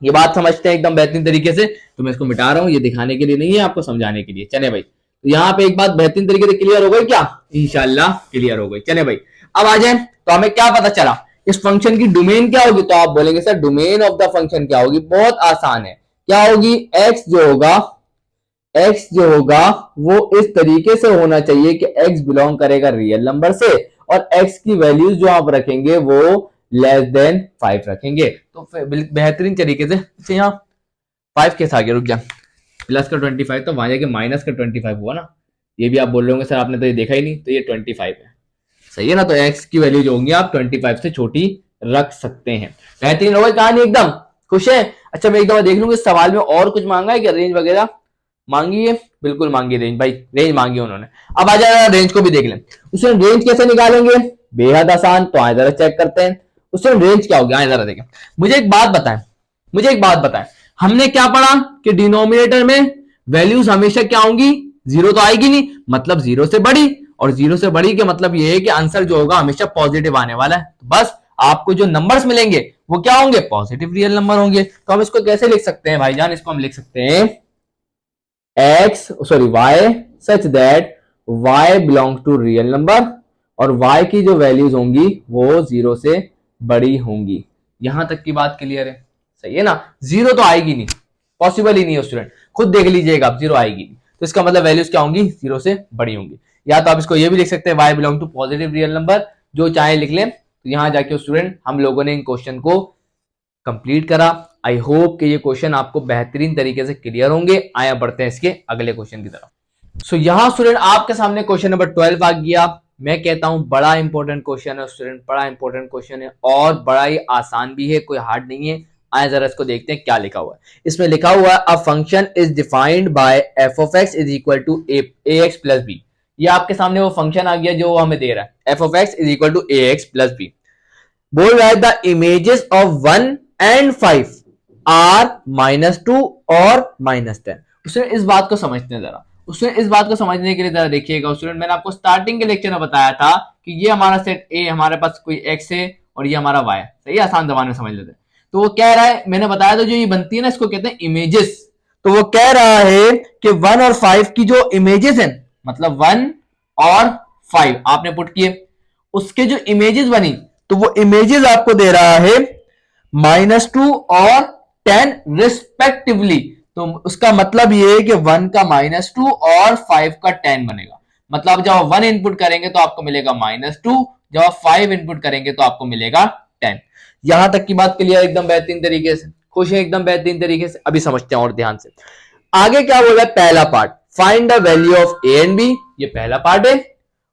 ये बात समझते हैं एकदम बेहतरीन तरीके से। तो मैं इसको मिटा रहा हूं, ये दिखाने के लिए नहीं है, आपको समझाने के लिए। चले भाई, तो यहाँ पे एक बात बेहतरीन तरीके से क्लियर हो गई क्या, इंशाल्लाह क्लियर हो गई। चले भाई, अब आ जाए, तो हमें क्या पता चला, इस फंक्शन की डोमेन क्या होगी। तो आप बोलेंगे sir domain of the function क्या होगी, बहुत आसान है, क्या होगी, x जो होगा वो इस तरीके से होना चाहिए कि x बिलोंग करेगा रियल नंबर से, और x की वैल्यूज जो आप रखेंगे वो लेस देन 5 रखेंगे। तो बेहतरीन तरीके से यहाँ 5 कैसे आ गया, रुक जा, प्लस का 25 तो वहां जाके माइनस का 25 हुआ ना। ये भी आप बोल रहे होंगे सर आपने तो ये देखा ही नहीं, तो ये 25 है, सही है ना। तो x की वैल्यू जो होंगी आप 25 से छोटी रख सकते हैं। बेहतरीन हो गई कहानी, एकदम खुश है। अच्छा मैं एक दफा देख लूंगा सवाल में और कुछ मांगा है क्या, रेंज वगैरह मांगी है, बिल्कुल मांगी रेंज, भाई रेंज मांगी उन्होंने। अब आ जाए रेंज को भी देख लें, उसमें रेंज कैसे निकालेंगे, बेहद आसान। तो आए जरा चेक करते हैं उसमें रेंज क्या होगी, आए जरा देखें। मुझे एक बात बताएं, हमने क्या पढ़ा कि डिनोमिनेटर में वैल्यूज हमेशा क्या होंगी, जीरो तो आएगी नहीं, मतलब जीरो से बड़ी, और जीरो से बड़ी के मतलब ये है कि आंसर जो होगा हमेशा पॉजिटिव आने वाला है। तो बस आपको जो नंबर्स मिलेंगे वो क्या होंगे, पॉजिटिव रियल नंबर होंगे। तो हम इसको कैसे लिख सकते हैं भाईजान, इसको हम लिख सकते हैं y such that y belongs to real number, और y की जो वैल्यूज होंगी वो जीरो से बड़ी होंगी। यहां तक की बात क्लियर है, सही है ना। जीरो तो आएगी नहीं, पॉसिबल ही नहीं है स्टूडेंट, खुद देख लीजिएगा आप, जीरो आएगी नहीं, तो इसका मतलब वैल्यूज क्या होंगी, जीरो से बड़ी होंगी। या तो आप इसको ये भी लिख सकते हैं y belong to positive real number, जो चाहे लिख लें। तो यहां जाके स्टूडेंट हम लोगों ने इन क्वेश्चन को कंप्लीट करा। आई होप कि ये क्वेश्चन आपको बेहतरीन तरीके से क्लियर होंगे। आया बढ़ते हैं इसके अगले क्वेश्चन की तरफ। सो यहां स्टूडेंट आपके सामने क्वेश्चन नंबर 12 आ गया। मैं कहता हूं बड़ा इंपॉर्टेंट क्वेश्चन है स्टूडेंट, बड़ा इंपॉर्टेंट क्वेश्चन है और बड़ा ही आसान भी है, कोई हार्ड नहीं है। आए जरा इसको देखते हैं क्या लिखा हुआ है। इसमें लिखा हुआ है a function is defined by f of x is equal to a x plus b. ये आपके सामने वो फंक्शन आ गया जो हमें दे रहा है, f of x is equal to a x plus b. बोल रहा है the images of 1 and 5 r -2 और -10। उसने इस बात को समझते हैं जरा, उसने इस बात को समझने के लिए जरा देखिएगा स्टूडेंट, मैंने आपको स्टार्टिंग के लेक्चर में बताया था कि ये हमारा सेट ए, हमारे पास कोई x है और ये हमारा y है, सही, आसान जबान में समझ लेते हैं। तो वो कह रहा है, मैंने बताया था जो ये बनती है ना इसको कहते हैं इमेजेस। तो वो कह रहा है कि 1 और 5 की जो इमेजेस हैं, मतलब 1 और 5 आपने पुट किए, उसके जो इमेजेस बनी, तो वो इमेजेस आपको दे रहा है -2 और 10 रिस्पेक्टिवली। तो उसका मतलब ये है कि 1 का -2 और 5 का 10 बनेगा। मतलब जब आप 1 इनपुट करेंगे तो आपको मिलेगा -2, जब आप 5 इनपुट करेंगे तो आपको मिलेगा 10। यहां तक की बात क्लियर, एकदम बेहतरीन तरीके से, खुश है एकदम बेहतरीन तरीके से। अभी समझते हैं और ध्यान से आगे क्या बोला है। पहला part find the value of a and b, ये पहला पार्ट है,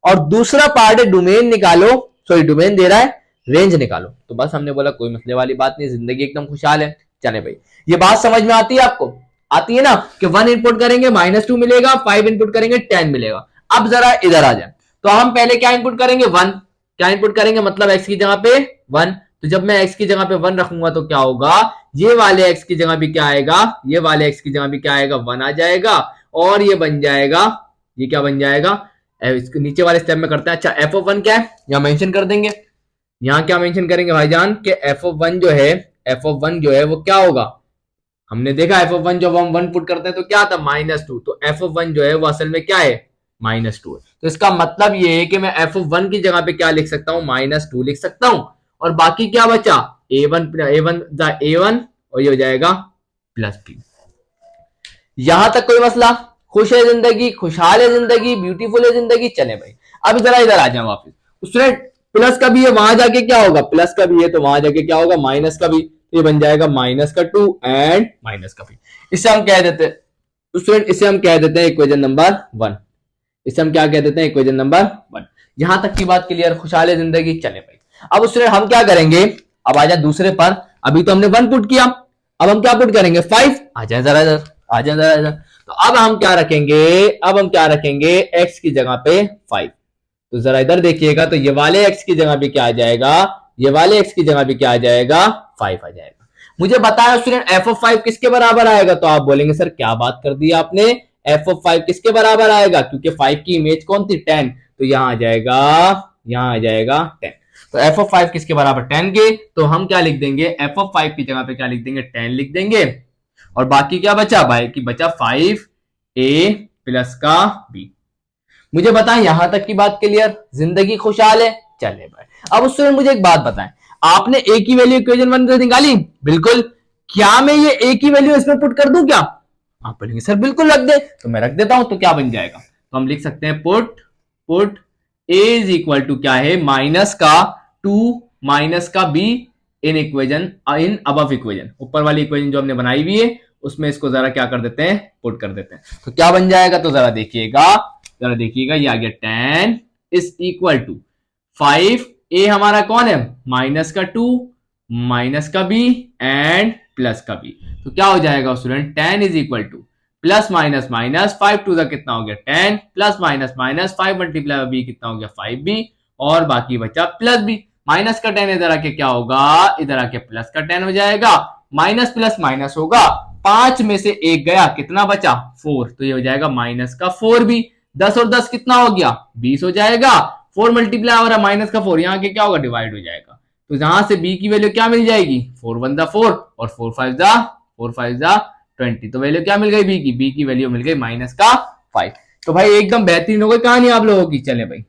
और दूसरा पार्ट है डोमेन निकालो, सॉरी डोमेन दे रहा है रेंज निकालो। तो बस हमने बोला कोई मसले वाली बात नहीं, जिंदगी एकदम खुशहाल है। चले भाई, ये बात समझ में आती है आपको, आती है ना, कि 1 इनपुट करेंगे -2 मिलेगा, 5 इनपुट करेंगे 10 मिलेगा। अब जरा इधर आ जाए, तो हम पहले क्या इनपुट करेंगे 1, क्या इनपुट करेंगे, मतलब x की जगह पे 1। तो जब मैं x की जगह पे 1 रखूंगा तो क्या होगा, ये वाले x की जगह भी क्या आएगा, ये वाले x की जगह भी क्या आएगा, 1 आ जाएगा, और ये बन जाएगा, ये क्या बन जाएगा, इसको नीचे वाले स्टेप में करते हैं। अच्छा f(1) क्या है, यहां मेंशन कर देंगे, यहां क्या मेंशन करेंगे भाईजान कि f(1) जो है, f(1) जो है वो क्या होगा, हमने देखा f(1) जब हम 1 पुट करते हैं तो क्या था -2, तो f(1) जो है वो असल में क्या है, -2 है। तो इसका मतलब ये है कि मैं f(1) की जगह पे क्या लिख सकता हूं, -2 लिख सकता हूं, और बाकी क्या बचा, a1 और ये हो जाएगा +b। यहां तक कोई मसला, खुश है जिंदगी, खुशहाल है जिंदगी, ब्यूटीफुल है जिंदगी। चले भाई, अब जरा इधर आ जाए वापस। उसने प्लस का भी है, वहां जाके क्या होगा, प्लस का भी है तो वहां जाके क्या होगा, माइनस का भी, ये बन जाएगा -2 एंड -b। इसे हम कह देते हैं स्टूडेंट, इसे हम कह देते हैं इक्वेशन नंबर 1। इसे हम क्या कह देते हैं, इक्वेशन नंबर 1। यहां तक की बात क्लियर, खुशहाल है जिंदगी। चले भाई, अब स्टूडेंट हम क्या करेंगे, अब आ जाए दूसरे पर। अभी तो हमने 1 पुट किया, अब हम क्या पुट करेंगे, 5। आ जाए जरा इधर, आ जाए जरा इधर। तो अब हम क्या रखेंगे, अब हम क्या रखेंगे, x की जगह पे 5। तो जरा इधर देखिएगा, तो ये वाले x की जगह भी क्या आ जाएगा, ये वाले x की जगह भी क्या आ जाएगा, 5 आ जाएगा। मुझे बताया स्टूडेंट f(5) किसके बराबर आएगा, तो आप बोलेंगे सर क्या बात कर दी आपने, f(5) किसके बराबर आएगा, क्योंकि 5 की इमेज कौन थी, 10, तो यहां आ जाएगा, यहां आ जाएगा 10। तो f(5) किसके बराबर, 10 के, तो हम क्या लिख देंगे, f(5) की जगह पे क्या लिख देंगे, 10 लिख देंगे, और बाकी क्या बचा भाई, कि बचा 5a प्लस का b। मुझे बताएं यहां तक की बात क्लियर, जिंदगी खुशहाल है। चले भाई, अब उससे मुझे एक बात बताएं, आपने ए की वैल्यू इक्वेशन 1 से निकाली, बिल्कुल, क्या मैं ये ए की वैल्यू इसमें पुट कर दूं क्या, आप बोलेंगे सर बिल्कुल रख दे, तो मैं रख देता हूं। तो क्या बन जाएगा, तो हम लिख सकते हैं put put a is equal to क्या है, -2 माइनस का b in equation, in above equation, ऊपर वाली इक्वेशन जो हमने बनाई हुई है उसमें इसको जरा क्या कर देते हैं, पुट कर देते हैं। तो क्या बन जाएगा, तो जरा देखिएगा, जरा देखिएगा, ये आ गया 10 इज इक्वल टू 5, ए हमारा कौन है, -2 माइनस का बी एंड प्लस का बी। तो क्या हो जाएगा student, 10 is equal to plus minus minus 5 to the कितना हो गया 10, plus minus minus 5 multiply b कितना हो गया 5b, और बाकी बचा प्लस बी। माइनस का 10 इधर आके क्या होगा, इधर आके प्लस का 10 हो जाएगा, माइनस प्लस माइनस होगा, 5 में से 1 गया, कितना बचा 4, तो ये हो जाएगा माइनस का 4b। 10 और 10 कितना हो गया 20 हो जाएगा, 4 मल्टीप्लाई हो रहा है माइनस का 4, यहाँ के क्या होगा डिवाइड हो जाएगा। तो यहां से b की वैल्यू क्या मिल जाएगी, 4 1 दा 4 और 4 5 दा 20। तो वैल्यू क्या मिल गई b की वैल्यू मिल गई माइनस का 5। तो भाई एकदम बेहतरीन हो गई कहानी आप लोगों की। चले भाई,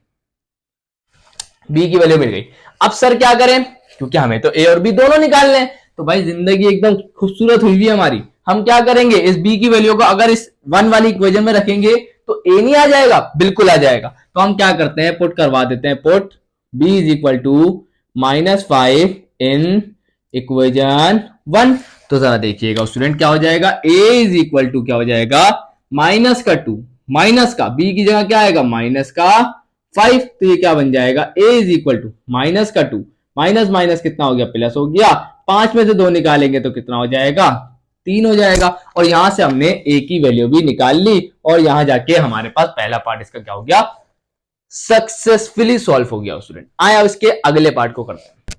b की वैल्यू मिल गई। अब सर क्या करें, क्योंकि हमें तो a और b दोनों निकालने हैं, तो भाई जिंदगी एकदम खूबसूरत हुई है हमारी। हम क्या करेंगे, इस b की वैल्यू को अगर इस 1 वाली इक्वेशन में रखेंगे तो a नहीं आ जाएगा, बिल्कुल आ जाएगा। तो हम क्या करते हैं, पुट करवा देते हैं, put b is equal to -5 in equation 1। तो जरा देखिएगा स्टूडेंट क्या हो जाएगा, a इज इक्वल टू क्या हो जाएगा, -2 माइनस का b की जगह क्या आएगा, -5। तो ये क्या बन जाएगा, a is equal to -2 minus minus कितना हो गया, प्लस हो गया, 5 में से 2 निकालेंगे तो कितना हो जाएगा, 3 हो जाएगा। और यहां से हमने a की वैल्यू भी निकाल ली, और यहां जाके हमारे पास पहला पार्ट इसका क्या हो गया, सक्सेसफुली सॉल्व हो गया स्टूडेंट। आए अब इसके अगले पार्ट को करते हैं।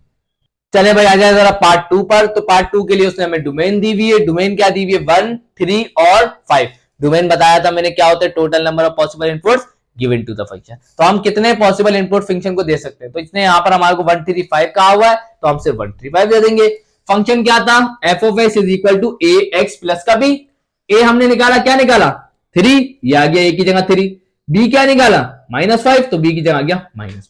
चले भाई आ जाए जरा पार्ट 2 पर। तो पार्ट 2 के लिए उसने हमें डोमेन दी हुई है। डोमेन क्या दी हुई है? 1, 3 और 5। डोमेन बताया था मैंने क्या होता है? Total number of possible inputs given to the function. तो हम कितने पॉसिबल इनपुट फंक्शन को दे सकते हैं? तो इसने यहां पर हमारे को 135 कहा हुआ है, तो हम सिर्फ 135 दे देंगे। फंक्शन क्या था? F of x is equal to a x plus का बी। ए हमने निकाला, क्या निकाला? 3, ये आ गया ए की जगह 3। बी क्या निकाला? -5, तो बी की जगह आ गया -5।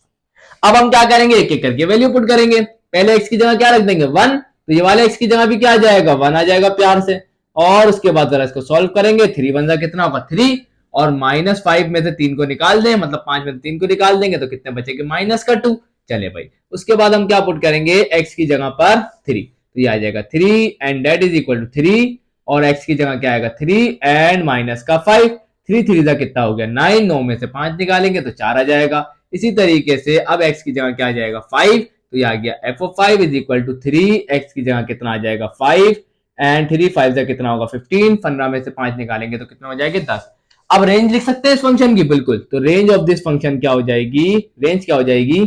अब हम क्या करेंगे? एक एक करके वैल्यू पुट करेंगे। पहले x की जगह क्या रख देंगे? 1, तो ये वाले x की जगह भी क्या आ जाएगा? 1 आ जाएगा प्यार से। और उसके बाद जरा इसको सॉल्व करेंगे। 3 बन जा कितना होगा? 3, और -5 में से 3 को निकाल दें, मतलब 5 में से 3 को निकाल देंगे तो कितने बचेंगे? -2। चले भाई उसके बाद हम क्या पुट करेंगे? x की जगह पर 3, तो ये आ जाएगा 3 and that is equal to 3, और x की जगह क्या आएगा? 3 एंड -5। 3 3 का कितना हो गया? 9। 9 में से 5 निकालेंगे तो 4 आ जाएगा। इसी तरीके से अब x की जगह क्या आ जाएगा? 5, तो ये आ गया f of 5 is equal to 3। x की जगह कितना आ जाएगा? 5 एंड 3 5 से कितना होगा? 15। 15 में से 5 निकालेंगे तो कितना हो जाएगा? 10। अब रेंज लिख सकते हैं इस फंक्शन की? बिल्कुल। तो रेंज ऑफ दिस फंक्शन क्या हो जाएगी? रेंज क्या हो जाएगी?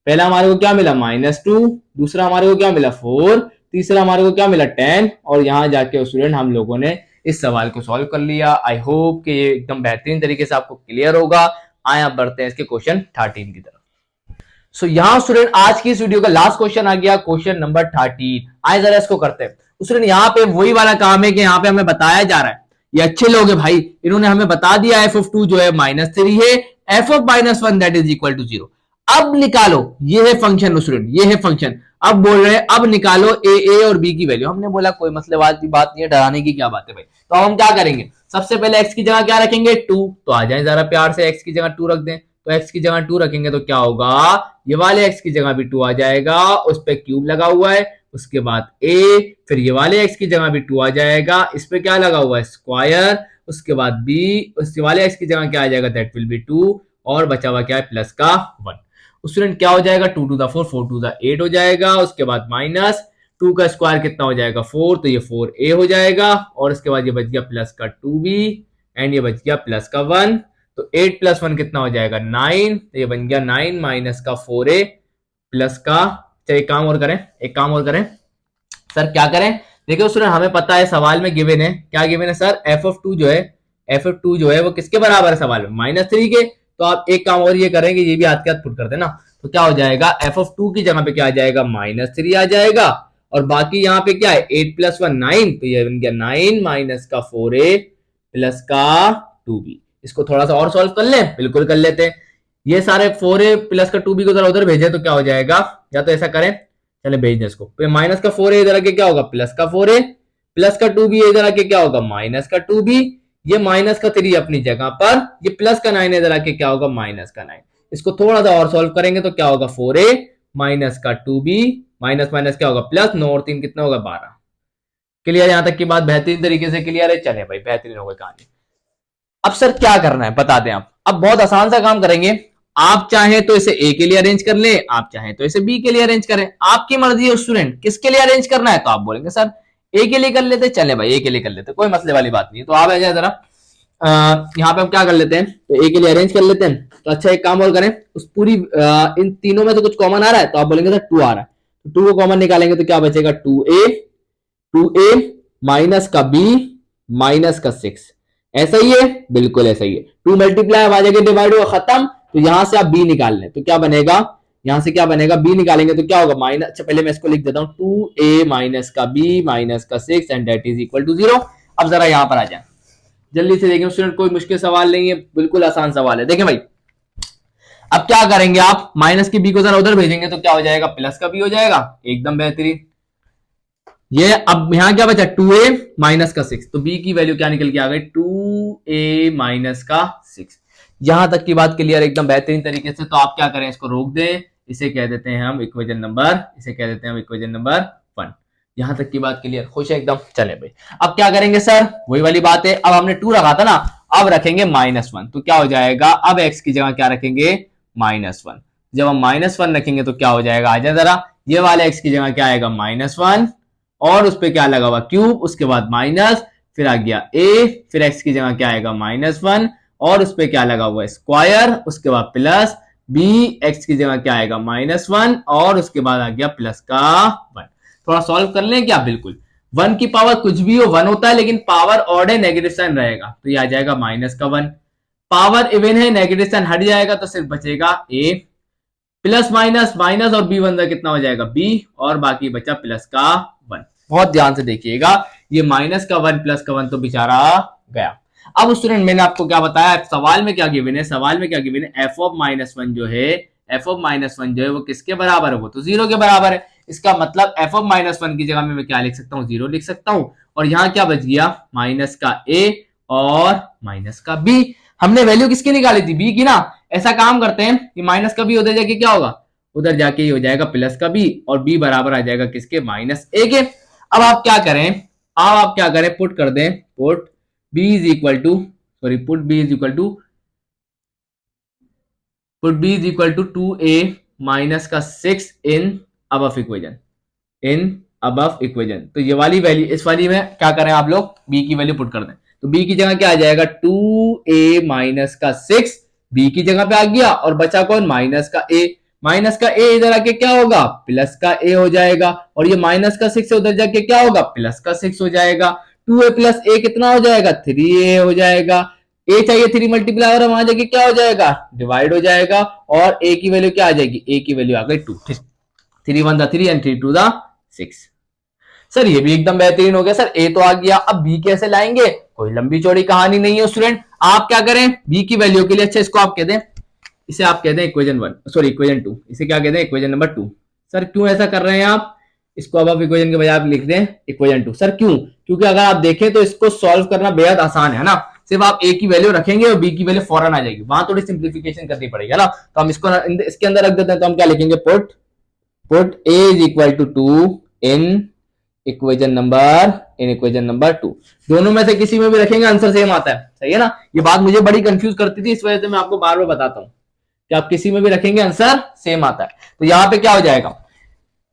पहला हमारे को क्या मिला? -2, दूसरा हमारे को क्या मिला? 4, तीसरा हमारे को क्या मिला? 10, और यहां जाके स्टूडेंट हम लोगों ने इस सवाल को सॉल्व कर लिया। आई होप कि ये एकदम बेहतरीन तरीके से आपको क्लियर होगा। आए आप बढ़ते हैं इसके क्वेश्चन 13 की तरफ। सो यहां स्टूडेंट आज की इस वीडियो का लास्ट क्वेश्चन आ गया, क्वेश्चन नंबर 13। आए जरा इसको करते हैं। स्टूडेंट यहाँ पे वही वाला काम है कि यहाँ पे हमें बताया जा रहा है, ये अच्छे लोग हैं भाई, इन्होंने हमें बता दिया एफ ऑफ 2 जो है -3 है, f of -1 that is equal to 0। अब निकालो, ये है फंक्शन स्टूडेंट, ये है फंक्शन। अब बोल रहे हैं अब निकालो ए और बी की वैल्यू। हमने बोला कोई मसले वाली बात नहीं है, डराने की क्या बात है भाई। तो हम क्या करेंगे? सबसे पहले x की जगह क्या रखेंगे? 2। तो आ जाए जरा प्यार से, x की जगह 2 रख दें। तो x की जगह 2 रखेंगे तो क्या होगा? ये वाले x की जगह भी 2 आ जाएगा, उस पर क्यूब लगा हुआ है। उसके बाद a, फिर ये वाले x की जगह भी 2 आ जाएगा, इस पे क्या लगा हुआ है? स्क्वायर। उसके बाद b, उसके वाले x की जगह क्या आ जाएगा? दैट विल बी 2, और बचा हुआ क्या है? प्लस का 1। स्टूडेंट क्या हो जाएगा? 2 टू द 4, 4 टू द 8 हो जाएगा। उसके बाद -2 का स्क्वायर कितना हो जाएगा? 4, तो ये 4a हो जाएगा। और इसके बाद ये बच गया प्लस का 2b, एंड ये बच गया प्लस का 1। तो 8 + 1 कितना हो जाएगा? 9। तो ये बन गया 9 माइनस का 4a प्लस का, चलिए एक काम और करें, एक काम और करें सर। क्या करें? देखिए स्टूडेंट हमें पता है सवाल में गिवन है, क्या गिवन है सर? एफ ऑफ 2 जो है, एफ ऑफ 2 जो है वो किसके बराबर है सवाल में? -3 के। तो आप एक काम और ये करेंगे, ये भी हाथ के हाथ पुट करते ना, तो क्या हो जाएगा? एफ ऑफ 2 की जगह पे क्या आ जाएगा? -3 आ जाएगा, और बाकी यहाँ पे क्या है? 8 + 1 9, तो ये बन गया 9 माइनस का 4a प्लस का 2b। इसको थोड़ा सा और सॉल्व कर ले, बिल्कुल कर लेते हैं। ये सारे 4a प्लस का 2b को जरा उधर भेजे तो क्या हो जाएगा? या तो ऐसा करें, चले भेज दें इसको। माइनस का 4a इधर आके क्या होगा? प्लस का 4a प्लस का 2b इधर आके क्या होगा? माइनस का 2b। ये माइनस का 3 अपनी जगह पर, ये प्लस का 9 इधर आके क्या होगा? माइनस का 9। इसको थोड़ा सा और सॉल्व करेंगे तो क्या होगा? 4a माइनस का 2b, माइनस माइनस क्या होगा? प्लस, 9 और 3 कितना होगा? 12। क्लियर? यहां तक की बात बेहतरीन तरीके से क्लियर है। चले भाई बेहतरीन हो गई कहानी। अब सर क्या करना है बता दें आप। अब बहुत आसान सा काम करेंगे। आप चाहें तो इसे ए के लिए अरेंज कर ले, आप चाहें तो इसे बी के लिए अरेंज करें, आपकी मर्जी है स्टूडेंट किसके लिए अरेंज करना है। तो आप बोलेंगे सर ए के लिए कर लेते। चले भाई ए के लिए कर लेते, कोई मसले वाली बात नहीं है। तो आप आ जाए जरा, यहाँ पे हम क्या कर लेते हैं? तो ए के लिए अरेंज कर लेते हैं। तो अच्छा एक काम और करें, उस पूरी इन तीनों में तो कुछ कॉमन आ रहा है, तो आप बोलेंगे सर 2 आ रहा है, तो 2 को कॉमन निकालेंगे तो क्या बचेगा? 2a माइनस का b माइनस का 6। ऐसा ही है, बिल्कुल ऐसा ही है। 2 मल्टीप्लाई आ जाएगा, डिवाइड हुआ, खत्म। तो यहां से आप b निकाल लें तो क्या बनेगा? यहां से क्या बनेगा? b निकालेंगे तो क्या होगा? माइनस, अच्छा पहले मैं इसको लिख देता हूं, 2a माइनस का b माइनस का 6 and that is equal to 0। अब जरा यहां पर आ जाए, जल्दी से देखें स्टूडेंट, कोई मुश्किल सवाल नहीं है, बिल्कुल आसान सवाल है। देखें भाई अब क्या करेंगे आप? माइनस की बी को जरा उधर भेजेंगे तो क्या हो जाएगा? प्लस का बी हो जाएगा, एकदम बेहतरीन। ये अब यहां क्या बचा? 2a माइनस का 6, तो b की वैल्यू क्या निकल के आ गई? 2a माइनस का 6। यहां तक की बात क्लियर, एकदम बेहतरीन तरीके से। तो आप क्या करें? इसको रोक दें, इसे कह देते हैं हम इक्वेशन नंबर, इसे कह देते हैं हम इक्वेशन नंबर 1। यहां तक की बात क्लियर, खुश है एकदम। चले भाई अब क्या करेंगे सर? वही वाली बात है, अब हमने 2 रखा था ना, अब रखेंगे -1। तो क्या हो जाएगा? अब x की जगह क्या रखेंगे? -1। जब हम -1 रखेंगे तो क्या हो जाएगा? आ जाए जरा, ये वाले x की जगह क्या आएगा? -1, और उस पर क्या लगा हुआ? क्यूब, उसके बाद माइनस, फिर आ गया a, फिर x की जगह क्या आएगा? -1, और उस पर क्या लगा हुआ? स्क्वायर, उसके बाद प्लस, बी एक्स की जगह क्या आएगा -1 और उसके बाद आ गया प्लस का 1। थोड़ा सॉल्व कर लें क्या? बिल्कुल। 1 की पावर कुछ भी हो 1 होता है, लेकिन पावर ऑड है नेगेटिव साइन रहेगा, तो ये आ जाएगा -1। पावर इवन है नेगेटिव साइन हट जाएगा, तो सिर्फ बचेगा ए। प्लस माइनस माइनस और बी बन कितना हो जाएगा बी, और बाकी बचा प्लस का 1। बहुत ध्यान से देखिएगा, ये -1 प्लस का 1 तो बेचारा गया। अब स्टूडेंट मैंने आपको क्या बताया, सवाल में क्या गिवन है, सवाल में क्या गिवन है, एफ ऑफ -1 जो है, एफ ऑफ -1 जो है वो किसके बराबर है, वो तो 0 के बराबर है। इसका मतलब एफ ऑफ -1 की जगह में मैं क्या लिख सकता हूँ, 0 लिख सकता हूँ। और यहाँ क्या बच गया, माइनस का ए और माइनस का बी। हमने वैल्यू किसकी निकाली थी, बी की ना। ऐसा काम करते हैं कि माइनस का बी उधर जाके क्या होगा, उधर जाके ही हो जाएगा प्लस का बी, और बी बराबर आ जाएगा किसके, -a के। अब आप क्या करें, अब आप क्या करें, पुट कर दें, put b is equal to, sorry put b is equal to, put b is equal to 2a minus का 6 in above equation, in above equation. तो ये वाली वैल्यू, इस वाली में क्या करें आप लोग, b की वैल्यू पुट कर दें, तो b की जगह क्या आ जाएगा, 2a माइनस का 6 b की जगह पे आ गया, और बचा कौन, माइनस का a। माइनस का a इधर आके क्या होगा, प्लस का a हो जाएगा, और ये माइनस का 6 उधर जाके क्या होगा, प्लस का 6 हो जाएगा। 2a प्लस a कितना हो जाएगा, 3a हो जाएगा। a चाहिए 3 मल्टीप्लाई, और वहां जाके क्या हो जाएगा, डिवाइड हो जाएगा, और a की वैल्यू क्या आ जाएगी, a की वैल्यू आ गई 2। 3 1 3 एंड 3 2 6। सर ये भी एकदम बेहतरीन हो गया सर, ए तो आ गया, अब बी कैसे लाएंगे, कोई लंबी चौड़ी कहानी नहीं है स्टूडेंट। आप क्या करें, बी की वैल्यू के लिए, अच्छा इसको आप कह दें, इसे आप कह दें इक्वेशन 1, सॉरी इक्वेशन 2, इसे क्या कहते हैं, इक्वेशन नंबर 2। सर क्यों ऐसा कर रहे हैं आप, इसको अब आप इक्वेशन के बजाय आप लिख दें इक्वेशन 2। सर क्यों, क्योंकि अगर आप देखें तो इसको सॉल्व करना बेहद आसान है ना, सिर्फ आप ए की वैल्यू रखेंगे और बी की वैल्यू फौरन आ जाएगी, वहां थोड़ी सिंप्लीफिकेशन करनी पड़ेगी ना। तो हम इसको इसके अंदर रख देते हैं, तो हम क्या लिखेंगे, put put a is equal to 2 in equation number 2। दोनों में से किसी में भी रखेंगे आंसर सेम आता है, सही है ना। ये बात मुझे बड़ी कंफ्यूज करती थी, इस वजह से मैं आपको बार बार बताता हूं कि आप किसी में भी रखेंगे आंसर सेम आता है। तो यहां पे क्या हो जाएगा,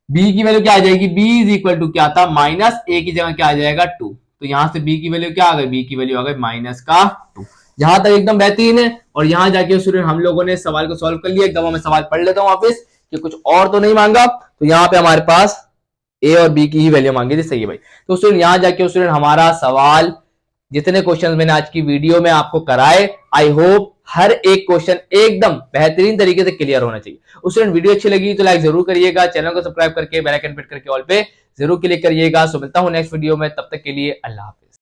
b की वैल्यू क्या आ जाएगी, b इज इक्वल टू क्या था, -a की जगह क्या आ जाएगा 2। तो यहां से b की वैल्यू क्या आ गई, b की वैल्यू आ गई -2। जहां तक एकदम बेहतरीन है। और यहां जाके स्टूडेंट हम लोगों ने सवाल को सॉल्व कर लिया। एक दफा मैं सवाल पढ़ लेता हूं वापस, कि कुछ और तो नहीं मांगा। तो यहाँ पे हमारे पास ए और बी की ही वैल्यू मांगी थी, सही है भाई। तो स्टूडेंट यहाँ जाके स्टूडेंट हमारा सवाल, जितने क्वेश्चन मैंने आज की वीडियो में आपको कराए, आई होप हर एक क्वेश्चन एकदम बेहतरीन तरीके से क्लियर होना चाहिए। स्टूडेंट वीडियो अच्छी लगी तो लाइक जरूर करिएगा, चैनल को सब्सक्राइब करके बेल आइकन हिट करके ऑल पे जरूर क्लिक करिएगा। सो मिलता हूं नेक्स्ट वीडियो में, तब तक के लिए अल्लाह हाफिज।